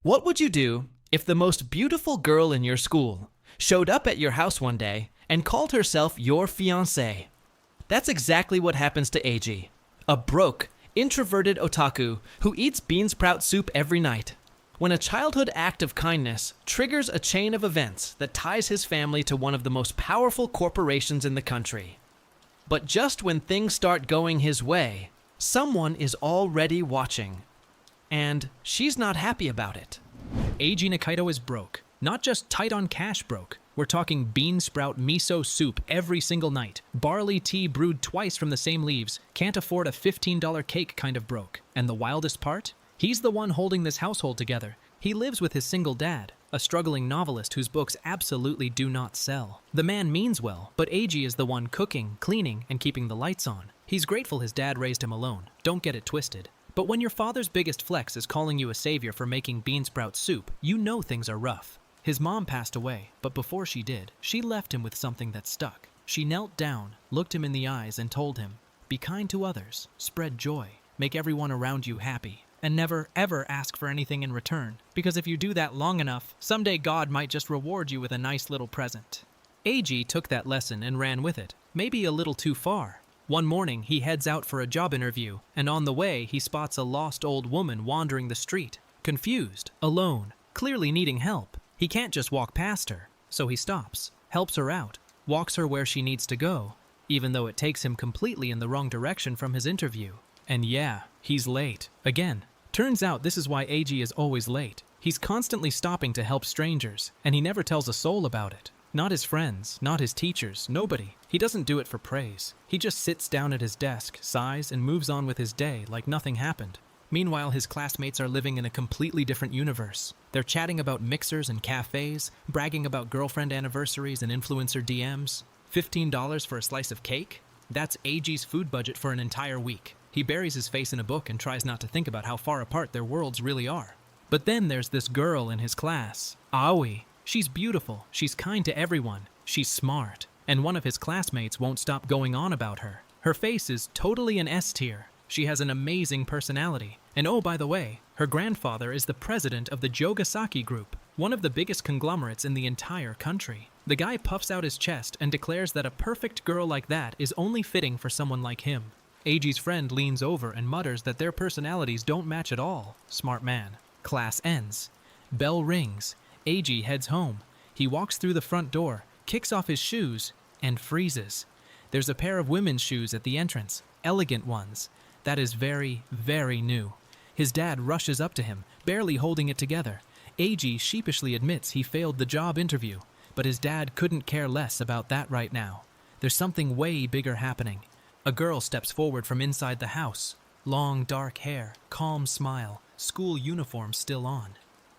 What would you do if the most beautiful girl in your school showed up at your house one day and called herself your fiancée? That's exactly what happens to Eiji, a broke, introverted otaku who eats bean sprout soup every night. When a childhood act of kindness triggers a chain of events that ties his family to one of the most powerful corporations in the country. But just when things start going his way, someone is already watching. And she's not happy about it. Eiji Nikaido is broke. Not just tight on cash broke. We're talking bean sprout miso soup every single night. Barley tea brewed twice from the same leaves. Can't afford a $15 cake kind of broke. And the wildest part? He's the one holding this household together. He lives with his single dad, a struggling novelist whose books absolutely do not sell. The man means well, but Eiji is the one cooking, cleaning, and keeping the lights on. He's grateful his dad raised him alone. Don't get it twisted. But when your father's biggest flex is calling you a savior for making bean sprout soup, you know things are rough. His mom passed away, but before she did, she left him with something that stuck. She knelt down, looked him in the eyes, and told him, "Be kind to others, spread joy, make everyone around you happy, and never ever ask for anything in return, because if you do that long enough, someday God might just reward you with a nice little present." Eiji took that lesson and ran with it, maybe a little too far. One morning, he heads out for a job interview, and on the way, he spots a lost old woman wandering the street, confused, alone, clearly needing help. He can't just walk past her, so he stops, helps her out, walks her where she needs to go, even though it takes him completely in the wrong direction from his interview. And yeah, he's late. Again. Turns out this is why Eiji is always late. He's constantly stopping to help strangers, and he never tells a soul about it. Not his friends, not his teachers, nobody. He doesn't do it for praise. He just sits down at his desk, sighs, and moves on with his day like nothing happened. Meanwhile, his classmates are living in a completely different universe. They're chatting about mixers and cafes, bragging about girlfriend anniversaries and influencer DMs. $15 for a slice of cake? That's Eiji's food budget for an entire week. He buries his face in a book and tries not to think about how far apart their worlds really are. But then there's this girl in his class, Aoi. She's beautiful, she's kind to everyone, she's smart, and one of his classmates won't stop going on about her. Her face is totally an S tier. She has an amazing personality. And oh, by the way, her grandfather is the president of the Jogasaki Group, one of the biggest conglomerates in the entire country. The guy puffs out his chest and declares that a perfect girl like that is only fitting for someone like him. Eiji's friend leans over and mutters that their personalities don't match at all. Smart man. Class ends. Bell rings. Eiji heads home. He walks through the front door, kicks off his shoes, and freezes. There's a pair of women's shoes at the entrance, elegant ones. That is very, very new. His dad rushes up to him, barely holding it together. Eiji sheepishly admits he failed the job interview, but his dad couldn't care less about that right now. There's something way bigger happening. A girl steps forward from inside the house. Long, dark hair, calm smile, school uniform still on.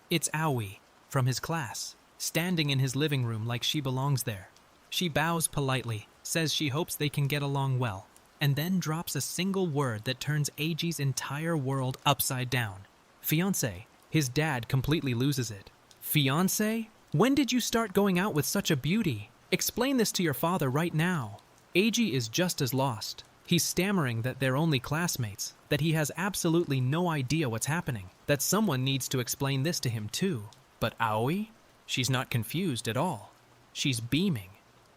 It's Aoi, from his class, standing in his living room like she belongs there. She bows politely, says she hopes they can get along well, and then drops a single word that turns Eiji's entire world upside down. Fiancé. His dad completely loses it. Fiancé? When did you start going out with such a beauty? Explain this to your father right now. Eiji is just as lost. He's stammering that they're only classmates, that he has absolutely no idea what's happening, that someone needs to explain this to him too. But Aoi? She's not confused at all. She's beaming.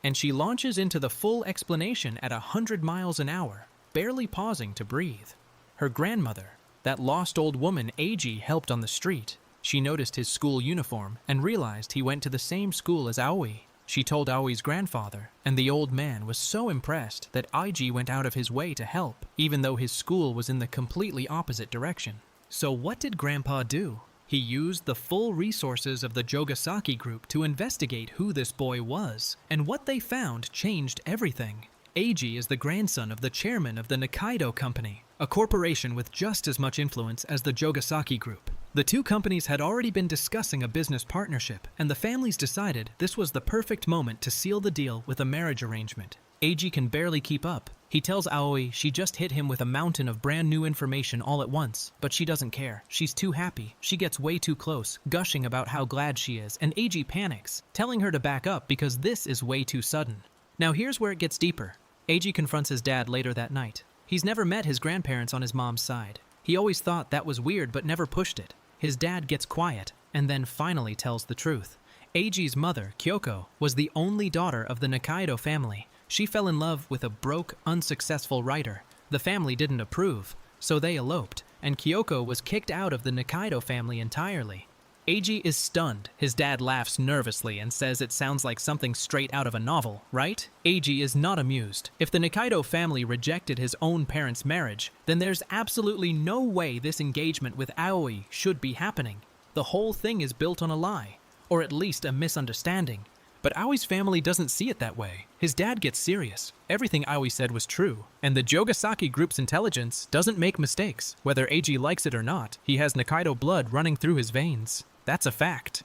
And she launches into the full explanation at 100 miles an hour, barely pausing to breathe. Her grandmother, that lost old woman Eiji helped on the street, she noticed his school uniform and realized he went to the same school as Aoi. She told Aoi's grandfather, and the old man was so impressed that Eiji went out of his way to help, even though his school was in the completely opposite direction. So what did Grandpa do? He used the full resources of the Jogasaki Group to investigate who this boy was, and what they found changed everything. Eiji is the grandson of the chairman of the Nikaido Company, a corporation with just as much influence as the Jogasaki Group. The two companies had already been discussing a business partnership, and the families decided this was the perfect moment to seal the deal with a marriage arrangement. Eiji can barely keep up. He tells Aoi she just hit him with a mountain of brand new information all at once, but she doesn't care. She's too happy. She gets way too close, gushing about how glad she is, and Eiji panics, telling her to back up because this is way too sudden. Now here's where it gets deeper. Eiji confronts his dad later that night. He's never met his grandparents on his mom's side. He always thought that was weird but never pushed it. His dad gets quiet and then finally tells the truth. Eiji's mother, Kyoko, was the only daughter of the Nikaido family. She fell in love with a broke, unsuccessful writer. The family didn't approve, so they eloped, and Kyoko was kicked out of the Nikaido family entirely. Eiji is stunned. His dad laughs nervously and says it sounds like something straight out of a novel, right? Eiji is not amused. If the Nikaido family rejected his own parents' marriage, then there's absolutely no way this engagement with Aoi should be happening. The whole thing is built on a lie, or at least a misunderstanding. But Aoi's family doesn't see it that way. His dad gets serious. Everything Aoi said was true, and the Jogasaki group's intelligence doesn't make mistakes. Whether Eiji likes it or not, he has Nikaido blood running through his veins. That's a fact.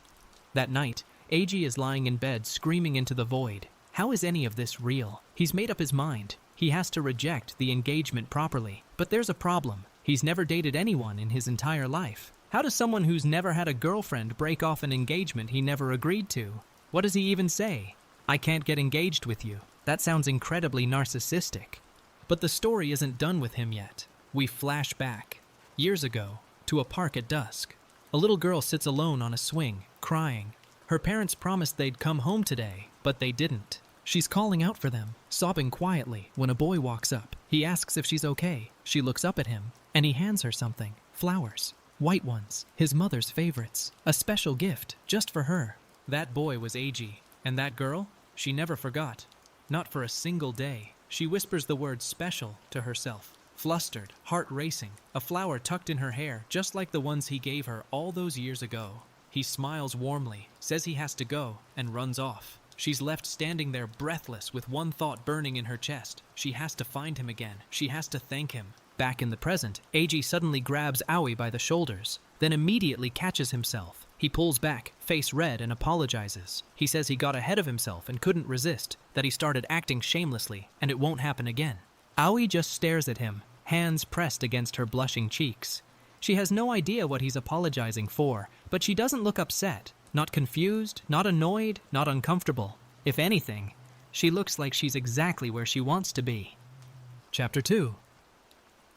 That night, Eiji is lying in bed screaming into the void. How is any of this real? He's made up his mind. He has to reject the engagement properly. But there's a problem. He's never dated anyone in his entire life. How does someone who's never had a girlfriend break off an engagement he never agreed to? What does he even say? I can't get engaged with you. That sounds incredibly narcissistic. But the story isn't done with him yet. We flash back, years ago, to a park at dusk. A little girl sits alone on a swing, crying. Her parents promised they'd come home today, but they didn't. She's calling out for them, sobbing quietly when a boy walks up. He asks if she's okay. She looks up at him, and he hands her something. Flowers. White ones. His mother's favorites. A special gift, just for her. That boy was Eiji, and that girl, she never forgot. Not for a single day. She whispers the word special to herself. Flustered, heart racing, a flower tucked in her hair, just like the ones he gave her all those years ago. He smiles warmly, says he has to go, and runs off. She's left standing there breathless with one thought burning in her chest. She has to find him again. She has to thank him. Back in the present, Eiji suddenly grabs Aoi by the shoulders, then immediately catches himself. He pulls back, face red, and apologizes. He says he got ahead of himself and couldn't resist, that he started acting shamelessly, and it won't happen again. Aoi just stares at him, hands pressed against her blushing cheeks. She has no idea what he's apologizing for, but she doesn't look upset. Not confused, not annoyed, not uncomfortable. If anything, she looks like she's exactly where she wants to be. Chapter 2.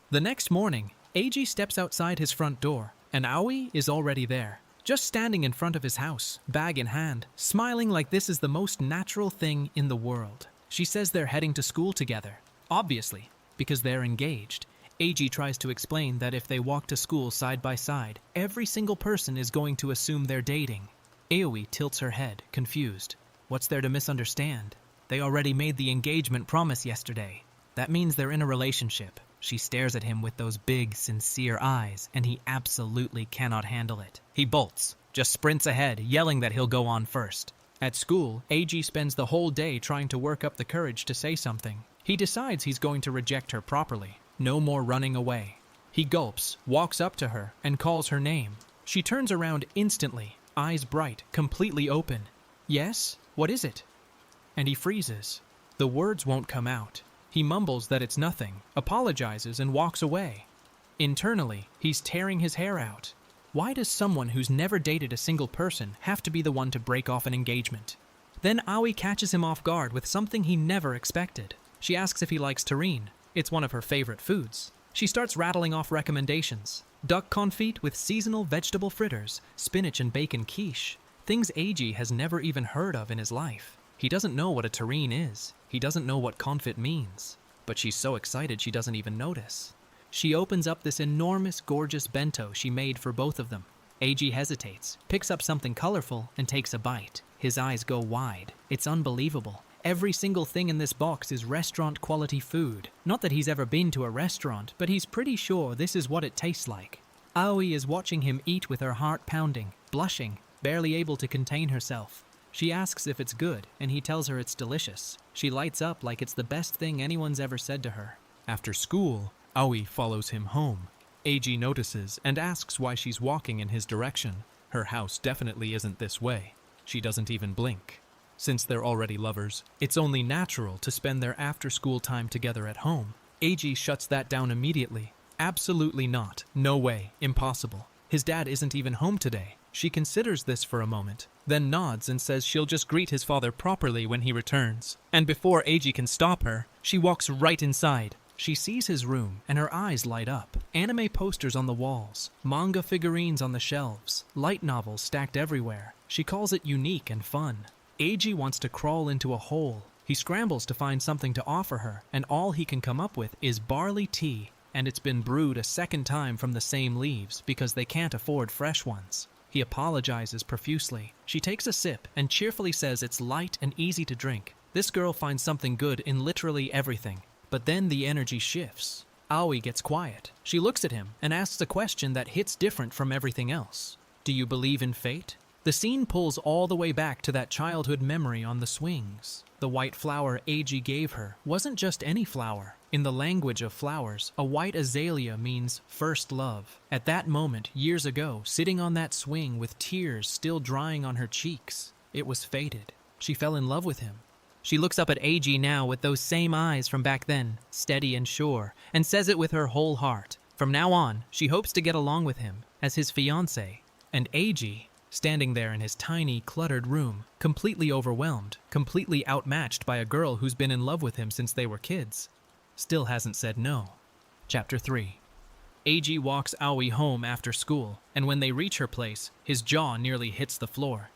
The next morning, Eiji steps outside his front door, and Aoi is already there, just standing in front of his house, bag in hand, smiling like this is the most natural thing in the world. She says they're heading to school together, obviously, because they're engaged. Eiji tries to explain that if they walk to school side by side, every single person is going to assume they're dating. Aoi tilts her head, confused. What's there to misunderstand? They already made the engagement promise yesterday. That means they're in a relationship. She stares at him with those big, sincere eyes, and he absolutely cannot handle it. He bolts, just sprints ahead, yelling that he'll go on first. At school, Eiji spends the whole day trying to work up the courage to say something. He decides he's going to reject her properly. No more running away. He gulps, walks up to her, and calls her name. She turns around instantly, eyes bright, completely open. Yes? What is it? And he freezes. The words won't come out. He mumbles that it's nothing, apologizes, and walks away. Internally, he's tearing his hair out. Why does someone who's never dated a single person have to be the one to break off an engagement? Then Aoi catches him off guard with something he never expected. She asks if he likes terrine. It's one of her favorite foods. She starts rattling off recommendations. Duck confit with seasonal vegetable fritters, spinach and bacon quiche. Things Eiji has never even heard of in his life. He doesn't know what a terrine is. He doesn't know what confit means. But she's so excited she doesn't even notice. She opens up this enormous, gorgeous bento she made for both of them. Eiji hesitates, picks up something colorful, and takes a bite. His eyes go wide. It's unbelievable. Every single thing in this box is restaurant-quality food. Not that he's ever been to a restaurant, but he's pretty sure this is what it tastes like. Aoi is watching him eat with her heart pounding, blushing, barely able to contain herself. She asks if it's good, and he tells her it's delicious. She lights up like it's the best thing anyone's ever said to her. After school, Aoi follows him home. Eiji notices and asks why she's walking in his direction. Her house definitely isn't this way. She doesn't even blink. Since they're already lovers, it's only natural to spend their after-school time together at home. Eiji shuts that down immediately. Absolutely not. No way. Impossible. His dad isn't even home today. She considers this for a moment, then nods and says she'll just greet his father properly when he returns. And before Eiji can stop her, she walks right inside. She sees his room, and her eyes light up. Anime posters on the walls, manga figurines on the shelves, light novels stacked everywhere. She calls it unique and fun. Eiji wants to crawl into a hole. He scrambles to find something to offer her, and all he can come up with is barley tea, and it's been brewed a second time from the same leaves because they can't afford fresh ones. He apologizes profusely. She takes a sip and cheerfully says it's light and easy to drink. This girl finds something good in literally everything. But then the energy shifts. Aoi gets quiet. She looks at him and asks a question that hits different from everything else. Do you believe in fate? The scene pulls all the way back to that childhood memory on the swings. The white flower Eiji gave her wasn't just any flower. In the language of flowers, a white azalea means first love. At that moment, years ago, sitting on that swing with tears still drying on her cheeks, it was fated. She fell in love with him. She looks up at Eiji now with those same eyes from back then, steady and sure, and says it with her whole heart. From now on, she hopes to get along with him as his fiancé. And Eiji, standing there in his tiny, cluttered room, completely overwhelmed, completely outmatched by a girl who's been in love with him since they were kids, still hasn't said no. Chapter 3. Eiji walks Aoi home after school, and when they reach her place, his jaw nearly hits the floor.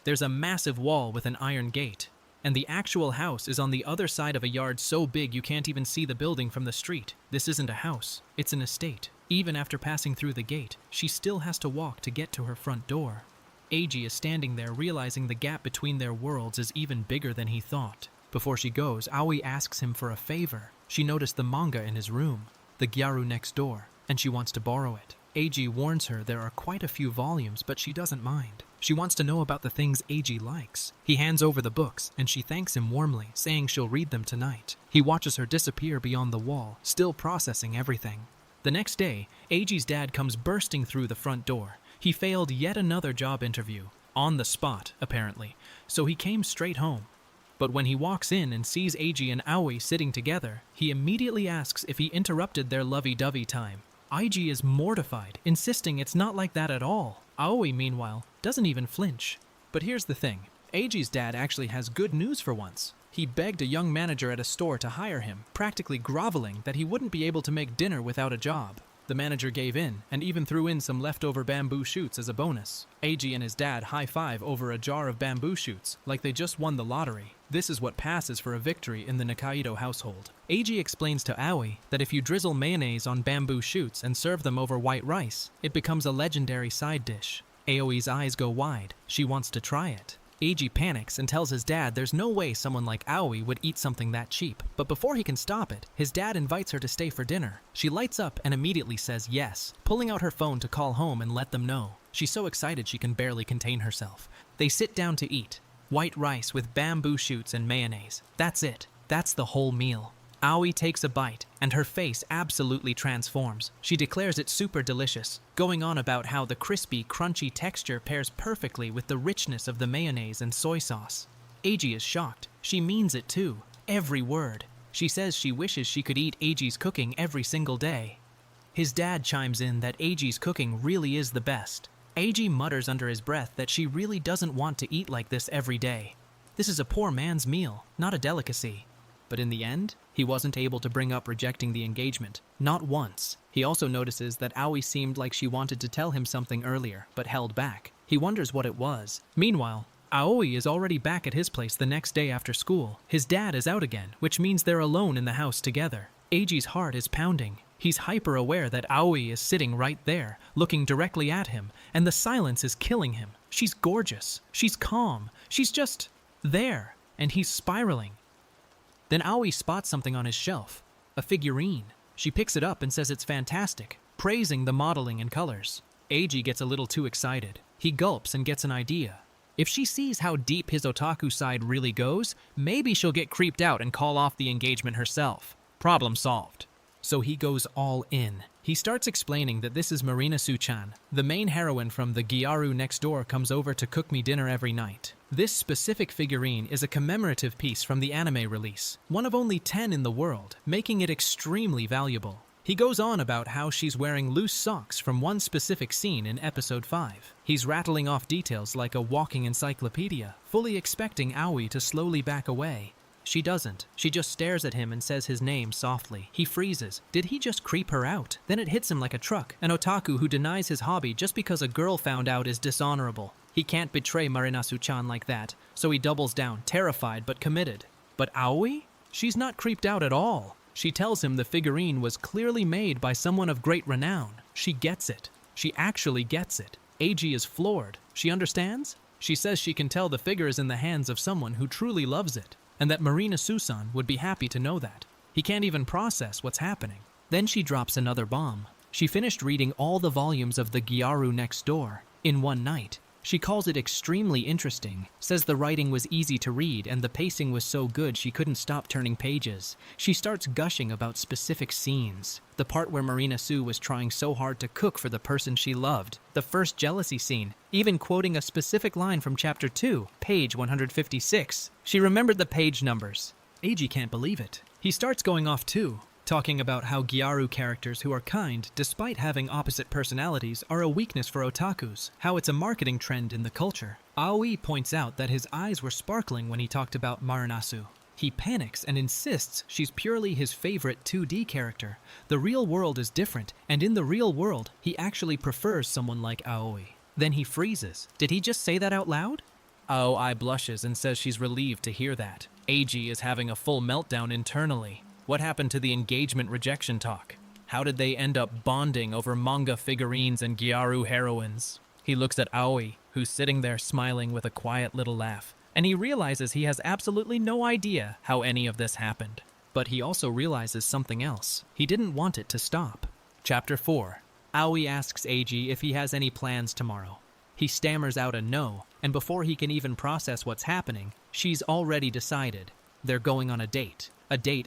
There's a massive wall with an iron gate, and the actual house is on the other side of a yard so big you can't even see the building from the street. This isn't a house, it's an estate. Even after passing through the gate, she still has to walk to get to her front door. Eiji is standing there realizing the gap between their worlds is even bigger than he thought. Before she goes, Aoi asks him for a favor. She noticed the manga in his room, the Gyaru next door, and she wants to borrow it. Eiji warns her there are quite a few volumes, but she doesn't mind. She wants to know about the things Eiji likes. He hands over the books, and she thanks him warmly, saying she'll read them tonight. He watches her disappear beyond the wall, still processing everything. The next day, Eiji's dad comes bursting through the front door. He failed yet another job interview, on the spot, apparently, so he came straight home. But when he walks in and sees Eiji and Aoi sitting together, he immediately asks if he interrupted their lovey-dovey time. Eiji is mortified, insisting it's not like that at all. Aoi, meanwhile, doesn't even flinch. But here's the thing. Eiji's dad actually has good news for once. He begged a young manager at a store to hire him, practically groveling that he wouldn't be able to make dinner without a job. The manager gave in, and even threw in some leftover bamboo shoots as a bonus. Eiji and his dad high-five over a jar of bamboo shoots, like they just won the lottery. This is what passes for a victory in the Nakaido household. Eiji explains to Aoi that if you drizzle mayonnaise on bamboo shoots and serve them over white rice, it becomes a legendary side dish. Aoi's eyes go wide. She wants to try it. Eiji panics and tells his dad there's no way someone like Aoi would eat something that cheap. But before he can stop it, his dad invites her to stay for dinner. She lights up and immediately says yes, pulling out her phone to call home and let them know. She's so excited she can barely contain herself. They sit down to eat. White rice with bamboo shoots and mayonnaise. That's it. That's the whole meal. Aoi takes a bite, and her face absolutely transforms. She declares it super delicious, going on about how the crispy, crunchy texture pairs perfectly with the richness of the mayonnaise and soy sauce. Eiji is shocked. She means it too. Every word. She says she wishes she could eat Eiji's cooking every single day. His dad chimes in that Eiji's cooking really is the best. Eiji mutters under his breath that she really doesn't want to eat like this every day. This is a poor man's meal, not a delicacy. But in the end, he wasn't able to bring up rejecting the engagement. Not once. He also notices that Aoi seemed like she wanted to tell him something earlier, but held back. He wonders what it was. Meanwhile, Aoi is already back at his place the next day after school. His dad is out again, which means they're alone in the house together. Eiji's heart is pounding. He's hyper-aware that Aoi is sitting right there, looking directly at him, and the silence is killing him. She's gorgeous. She's calm. She's just there, and he's spiraling. Then Aoi spots something on his shelf, a figurine. She picks it up and says it's fantastic, praising the modeling and colors. Eiji gets a little too excited. He gulps and gets an idea. If she sees how deep his otaku side really goes, maybe she'll get creeped out and call off the engagement herself. Problem solved. So he goes all in. He starts explaining that this is Marina Su-chan. The main heroine from the Gyaru next door comes over to cook me dinner every night. This specific figurine is a commemorative piece from the anime release, one of only 10 in the world, making it extremely valuable. He goes on about how she's wearing loose socks from one specific scene in episode 5. He's rattling off details like a walking encyclopedia, fully expecting Aoi to slowly back away. She doesn't. She just stares at him and says his name softly. He freezes. Did he just creep her out? Then it hits him like a truck. An otaku who denies his hobby just because a girl found out is dishonorable. He can't betray Marinasu-chan like that, so he doubles down, terrified but committed. But Aoi? She's not creeped out at all. She tells him the figurine was clearly made by someone of great renown. She gets it. She actually gets it. Eiji is floored. She understands? She says she can tell the figure is in the hands of someone who truly loves it, and that Marinasu-san would be happy to know that. He can't even process what's happening. Then she drops another bomb. She finished reading all the volumes of the Gyaru Next Door in one night. She calls it extremely interesting, says the writing was easy to read and the pacing was so good she couldn't stop turning pages. She starts gushing about specific scenes. The part where Marina Sue was trying so hard to cook for the person she loved. The first jealousy scene, even quoting a specific line from chapter 2, page 156. She remembered the page numbers. Eiji can't believe it. He starts going off too, talking about how Gyaru characters who are kind, despite having opposite personalities, are a weakness for otakus, how it's a marketing trend in the culture. Aoi points out that his eyes were sparkling when he talked about Marinasu. He panics and insists she's purely his favorite 2D character. The real world is different, and in the real world, he actually prefers someone like Aoi. Then he freezes. Did he just say that out loud? Aoi blushes and says she's relieved to hear that. Eiji is having a full meltdown internally. What happened to the engagement rejection talk? How did they end up bonding over manga figurines and Gyaru heroines? He looks at Aoi, who's sitting there smiling with a quiet little laugh, and he realizes he has absolutely no idea how any of this happened. But he also realizes something else. He didn't want it to stop. Chapter 4. Aoi asks Eiji if he has any plans tomorrow. He stammers out a no, and before he can even process what's happening, she's already decided. They're going on a date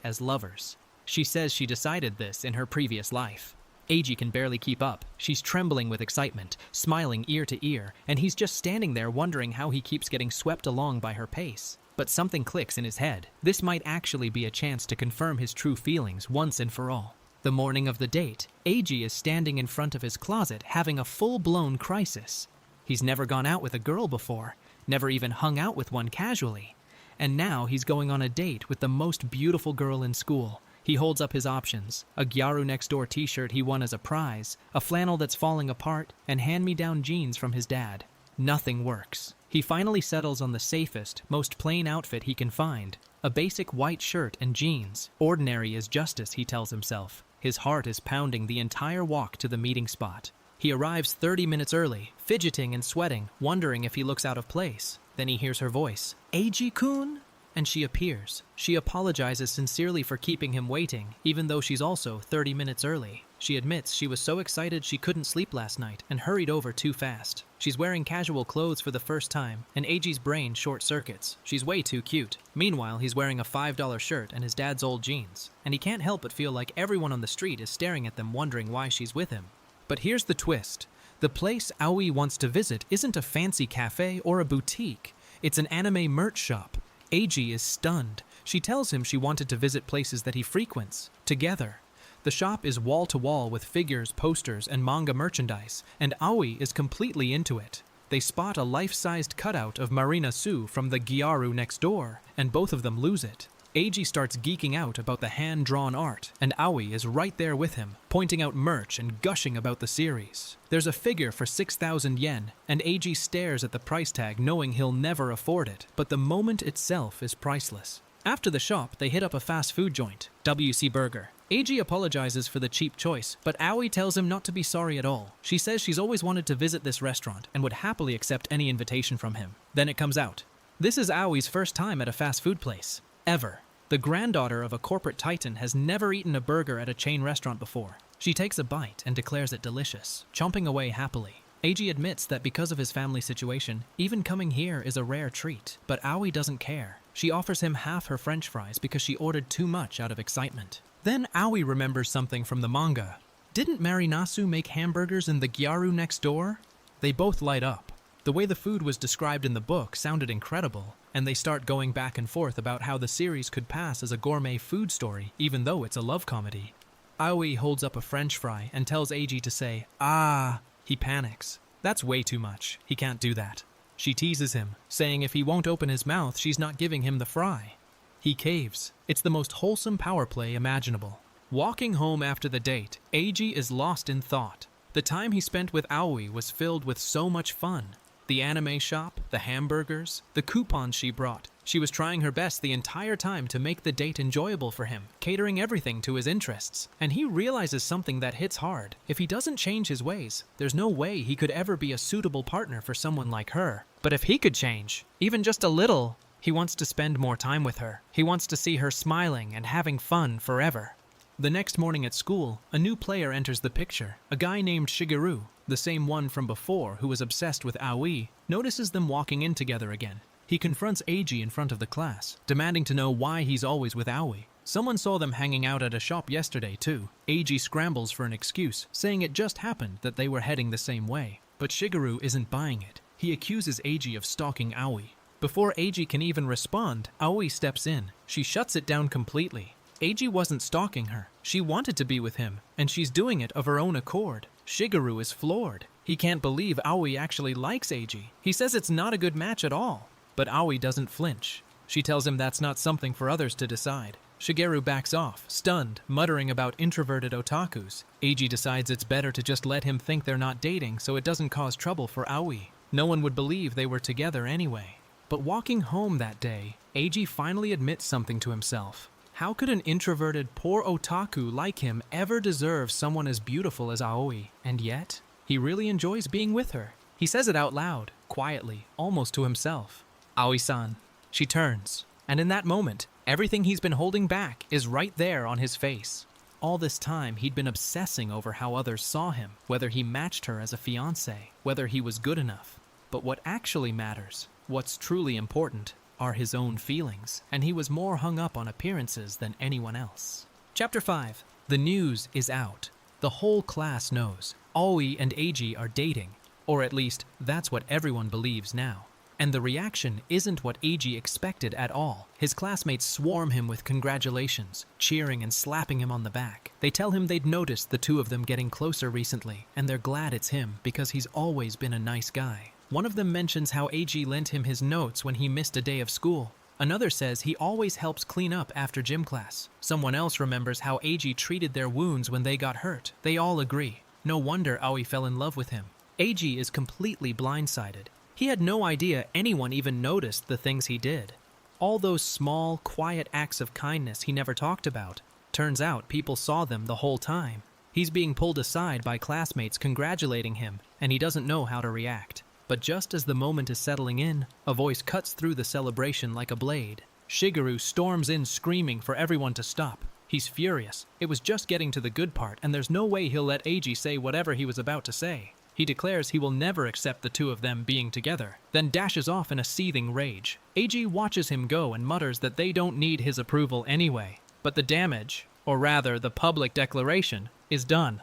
as lovers. She says she decided this in her previous life. Eiji can barely keep up. She's trembling with excitement, smiling ear to ear, and he's just standing there wondering how he keeps getting swept along by her pace. But something clicks in his head. This might actually be a chance to confirm his true feelings once and for all. The morning of the date, Eiji is standing in front of his closet having a full-blown crisis. He's never gone out with a girl before, never even hung out with one casually. And now he's going on a date with the most beautiful girl in school. He holds up his options: a Gyaru Next Door t-shirt he won as a prize, a flannel that's falling apart, and hand-me-down jeans from his dad. Nothing works. He finally settles on the safest, most plain outfit he can find: a basic white shirt and jeans. Ordinary is justice, he tells himself. His heart is pounding the entire walk to the meeting spot. He arrives 30 minutes early, fidgeting and sweating, wondering if he looks out of place. Then he hears her voice. Eiji-kun? And she appears. She apologizes sincerely for keeping him waiting, even though she's also 30 minutes early. She admits she was so excited she couldn't sleep last night and hurried over too fast. She's wearing casual clothes for the first time, and Eiji's brain short-circuits. She's way too cute. Meanwhile, he's wearing a $5 shirt and his dad's old jeans, and he can't help but feel like everyone on the street is staring at them wondering why she's with him. But here's the twist. The place Aoi wants to visit isn't a fancy cafe or a boutique. It's an anime merch shop. Eiji is stunned. She tells him she wanted to visit places that he frequents, together. The shop is wall-to-wall with figures, posters, and manga merchandise, and Aoi is completely into it. They spot a life-sized cutout of Marina Sue from the Gyaru Next Door, and both of them lose it. Eiji starts geeking out about the hand-drawn art, and Aoi is right there with him, pointing out merch and gushing about the series. There's a figure for 6,000 yen, and Eiji stares at the price tag knowing he'll never afford it, but the moment itself is priceless. After the shop, they hit up a fast food joint, WC Burger. Eiji apologizes for the cheap choice, but Aoi tells him not to be sorry at all. She says she's always wanted to visit this restaurant and would happily accept any invitation from him. Then it comes out. This is Aoi's first time at a fast food place. Ever. The granddaughter of a corporate titan has never eaten a burger at a chain restaurant before. She takes a bite and declares it delicious, chomping away happily. Eiji admits that because of his family situation, even coming here is a rare treat, but Aoi doesn't care. She offers him half her french fries because she ordered too much out of excitement. Then Aoi remembers something from the manga. Didn't Marinasu make hamburgers in the Gyaru Next Door? They both light up. The way the food was described in the book sounded incredible, and they start going back and forth about how the series could pass as a gourmet food story, even though it's a love comedy. Aoi holds up a french fry and tells Eiji to say, "Ah." He panics. That's way too much. He can't do that. She teases him, saying if he won't open his mouth, she's not giving him the fry. He caves. It's the most wholesome power play imaginable. Walking home after the date, Eiji is lost in thought. The time he spent with Aoi was filled with so much fun. The anime shop, the hamburgers, the coupons she brought. She was trying her best the entire time to make the date enjoyable for him, catering everything to his interests. And he realizes something that hits hard. If he doesn't change his ways, there's no way he could ever be a suitable partner for someone like her. But if he could change, even just a little, he wants to spend more time with her. He wants to see her smiling and having fun forever. The next morning at school, a new player enters the picture. A guy named Shigeru, the same one from before who was obsessed with Aoi, notices them walking in together again. He confronts Eiji in front of the class, demanding to know why he's always with Aoi. Someone saw them hanging out at a shop yesterday too. Eiji scrambles for an excuse, saying it just happened that they were heading the same way. But Shigeru isn't buying it. He accuses Eiji of stalking Aoi. Before Eiji can even respond, Aoi steps in. She shuts it down completely. Eiji wasn't stalking her. She wanted to be with him, and she's doing it of her own accord. Shigeru is floored. He can't believe Aoi actually likes Eiji. He says it's not a good match at all. But Aoi doesn't flinch. She tells him that's not something for others to decide. Shigeru backs off, stunned, muttering about introverted otakus. Eiji decides it's better to just let him think they're not dating so it doesn't cause trouble for Aoi. No one would believe they were together anyway. But walking home that day, Eiji finally admits something to himself. How could an introverted, poor otaku like him ever deserve someone as beautiful as Aoi? And yet, he really enjoys being with her. He says it out loud, quietly, almost to himself. Aoi-san. She turns, and in that moment, everything he's been holding back is right there on his face. All this time, he'd been obsessing over how others saw him, whether he matched her as a fiancé, whether he was good enough. But what actually matters, what's truly important, are his own feelings, and he was more hung up on appearances than anyone else. Chapter 5. The news is out. The whole class knows. Aoi and Eiji are dating, or at least, that's what everyone believes now. And the reaction isn't what Eiji expected at all. His classmates swarm him with congratulations, cheering and slapping him on the back. They tell him they'd noticed the two of them getting closer recently, and they're glad it's him because he's always been a nice guy. One of them mentions how Eiji lent him his notes when he missed a day of school. Another says he always helps clean up after gym class. Someone else remembers how Eiji treated their wounds when they got hurt. They all agree. No wonder Aoi fell in love with him. Eiji is completely blindsided. He had no idea anyone even noticed the things he did. All those small, quiet acts of kindness he never talked about. Turns out people saw them the whole time. He's being pulled aside by classmates congratulating him, and he doesn't know how to react. But just as the moment is settling in, a voice cuts through the celebration like a blade. Shigeru storms in screaming for everyone to stop. He's furious. It was just getting to the good part, and there's no way he'll let Eiji say whatever he was about to say. He declares he will never accept the two of them being together, then dashes off in a seething rage. Eiji watches him go and mutters that they don't need his approval anyway. But the damage, or rather the public declaration, is done.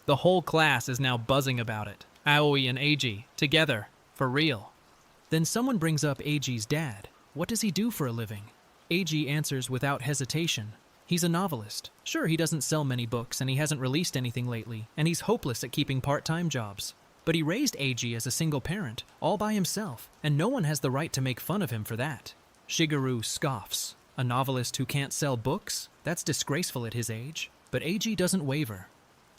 The whole class is now buzzing about it. Aoi and Eiji, together, for real. Then someone brings up Eiji's dad. What does he do for a living? Eiji answers without hesitation. He's a novelist. Sure, he doesn't sell many books and he hasn't released anything lately, and he's hopeless at keeping part-time jobs. But he raised Eiji as a single parent, all by himself, and no one has the right to make fun of him for that. Shigeru scoffs. A novelist who can't sell books? That's disgraceful at his age. But Eiji doesn't waver.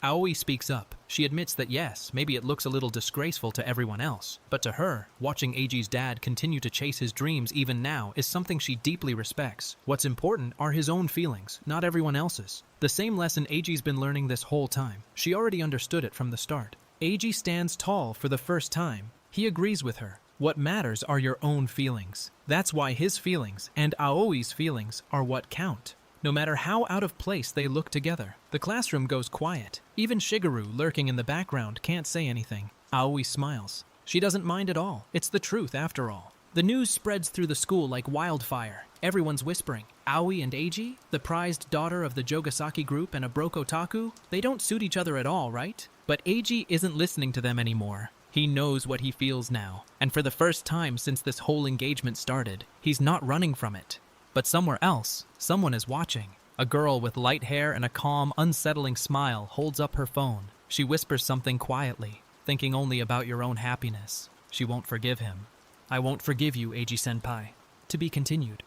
Aoi speaks up. She admits that yes, maybe it looks a little disgraceful to everyone else, but to her, watching Eiji's dad continue to chase his dreams even now is something she deeply respects. What's important are his own feelings, not everyone else's. The same lesson Eiji's been learning this whole time. She already understood it from the start. Eiji stands tall for the first time. He agrees with her. What matters are your own feelings. That's why his feelings and Aoi's feelings are what count. No matter how out of place they look together. The classroom goes quiet. Even Shigeru, lurking in the background, can't say anything. Aoi smiles. She doesn't mind at all. It's the truth after all. The news spreads through the school like wildfire. Everyone's whispering. Aoi and Eiji, the prized daughter of the Jogasaki group and a broke otaku, they don't suit each other at all, right? But Eiji isn't listening to them anymore. He knows what he feels now. And for the first time since this whole engagement started, he's not running from it. But somewhere else, someone is watching. A girl with light hair and a calm, unsettling smile holds up her phone. She whispers something quietly, thinking only about your own happiness. She won't forgive him. I won't forgive you, Eiji-senpai. To be continued.